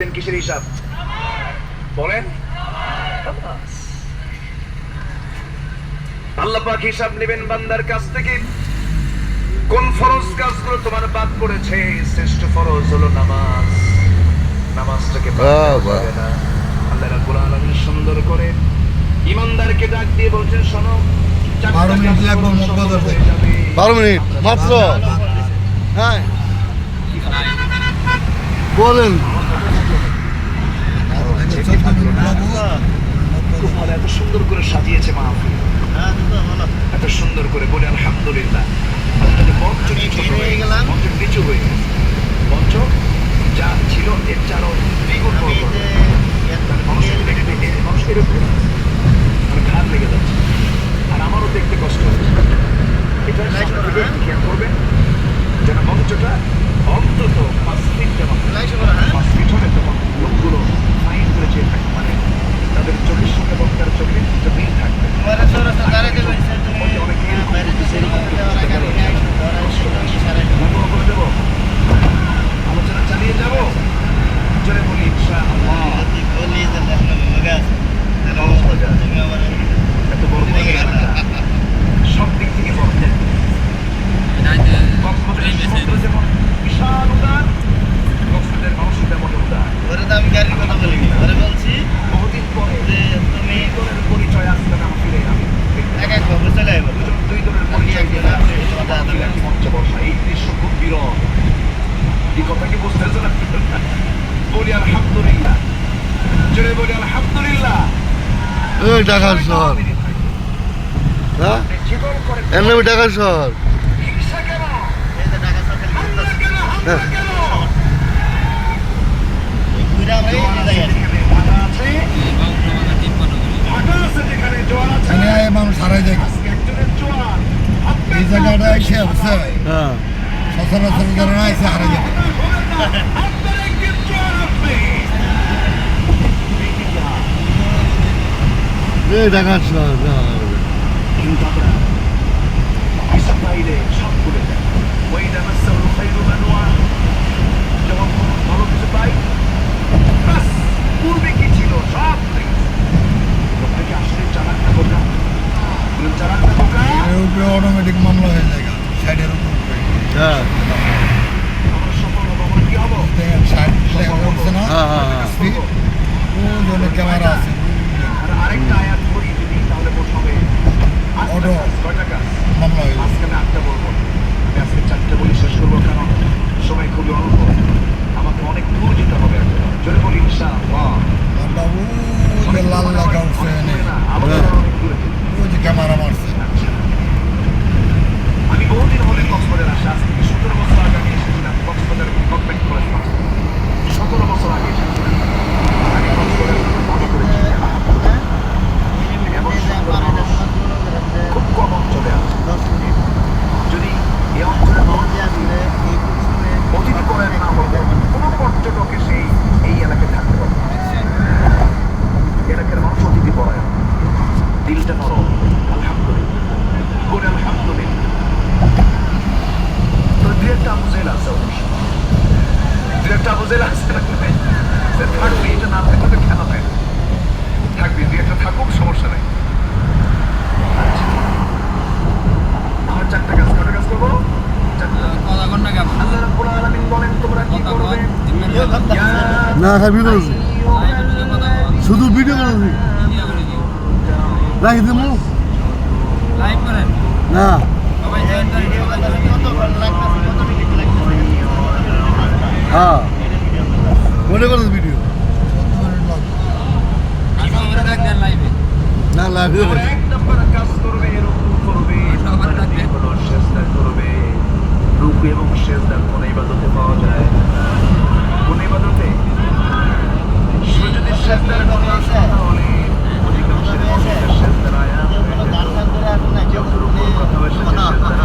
কিসের হিসাব বলেন? আল্লাহ পাক হিসাব নেবেন বান্দার কাছ থেকে। কোন ফরজ কাজগুলো তোমার বাদ পড়েছে? শ্রেষ্ঠ ফরজ হলো নামাজ। নামাজটাকে আল্লাহ রাব্বুল আলামিন সুন্দর করে ইমানদারকে ডাক দিয়ে বলছেন, শোনো 12 মিনিট লাগবে মুকদ্দর 12 মিনিট মাত্র। হ্যাঁ বলেন। এত সুন্দর করে সাজিয়েছে মাহফিল, এত সুন্দর করে বলে আলহামদুলিল্লাহ। মঞ্চ নিচু হয়ে গেছে, মঞ্চ যা ছিল এর চারও দ্বিগুণ মানুষের ঘাট লেগে যাচ্ছে, আর আমারও দেখতে কষ্ট হচ্ছে। এটা খেয়াল করবেন যেন মঞ্চটা অন্তত 5 ফিট, যেমন 5 ফিট হলে তখন লোকগুলো ফাইন করেছে, মানে তাদের চোখের সঙ্গে বক্তার চোখে মিল থাকবে। আলোচনা চালিয়ে যাবো, জোরে বলি ইনশাআল্লাহ। এত বড় সব দিক থেকে বড়, যেমন বিশাল উদার, কক্সবাজারের মানুষের তেমন উদার। আমি গাড়ির কথা বলছি বহুদিন পরে যে তুমি দলের পরিচয় আসবে না ফিরে, আমি দুই দলের পরিচয় মঞ্চে বসা, এই দৃশ্য খুব বিরল। এই কথা কি বুঝতেছ না? বলি আলহামদুলিল্লাহ, জোরে বলি আলহামদুলিল্লাহ। ঢাকার শহর, হ্যাঁ ঢাকার শহর। মানুষ হারাই যায় এই জায়গাটা এসে হচ্ছে, সচরাচর যারা এসে হারাই যাবে। ঢাকার শহর সব করে দেয়। যখন ভালো কিছু পাই, পূর্বে কি ছিল সব থেকে আসলে চালাকটা বোকা, চালাকটা বোকা অটোমেটিক মামলা হয়ে যায় সাইডের উপর। আমরা সফল হবো, আমরা কি হবো? ক্যামেরা আছে, আরেকটা আয়াত করি যদি, তাহলে বোঝাবে অটো কয়টা কাজ মামলা হয়ে যায়। আজকে আমি 8টা বলবো, আমি আজকে 4টে বলি শেষ করবো, কারণ সময় খুবই অল্প, আমাকে অনেক দূর যেতে হবে। জোরে বলি ইনশাআল্লাহ। লাল লাগা উঠছে, ক্যামেরা মারছে। আমি বহুদিন হলে কক্সবাজার আসি, আজ থেকে 17 বছর আগে আমি এসেছিলাম কক্সবাজার গভর্নমেন্ট কলেজ মাঠে। 17 বছর আগে এসেছিলাম, আমি কক্সবাজার মনে করেছি এমন সুন্দর মানুষ খুব কম অঞ্চলে আছে। যদি এই অঞ্চলে অতিথি করেন না হতো, কোনো পর্যটক এসে এই এলাকায় থাকতে পারত না। এলাকার মানুষ অতিথি পরায়ণ, দিলটা নরম। আলহামদুলিল্লাহ, বলে আলহামদুলিল্লাহ। তো দু একটা বুঝেল আছে, অবশ্য দু একটা বুঝেল আছে, থাকবে। এটা না থাকলে তো কেন হয়, থাকবে, দু একটা থাকুক, সমস্যা নেই। আমার 4টা কাজ, কটা কাজ করবো? 4টা। আল্লাহ রাব্বুল আলামিন বলেন, তোমরা কি করবে? না ভিডিও করেছি, শুধু ভিডিও করেছি, রাখি দেবো না। হ্যাঁ মনে করো ভিডিও না লাইভে এক নম্বর কাজ করবে, রুকু করবে, সেজদা করবে। রুকু এবং সেজদা কোন ইবাদতে পাওয়া যায়? কোন ইবাদতে? যদি সেজদার কথা আসে তাহলে অধিকাংশের সেজদার আয়াত হয়ে যেত। রুকুর কথা হয়েছে, সেজদার কথা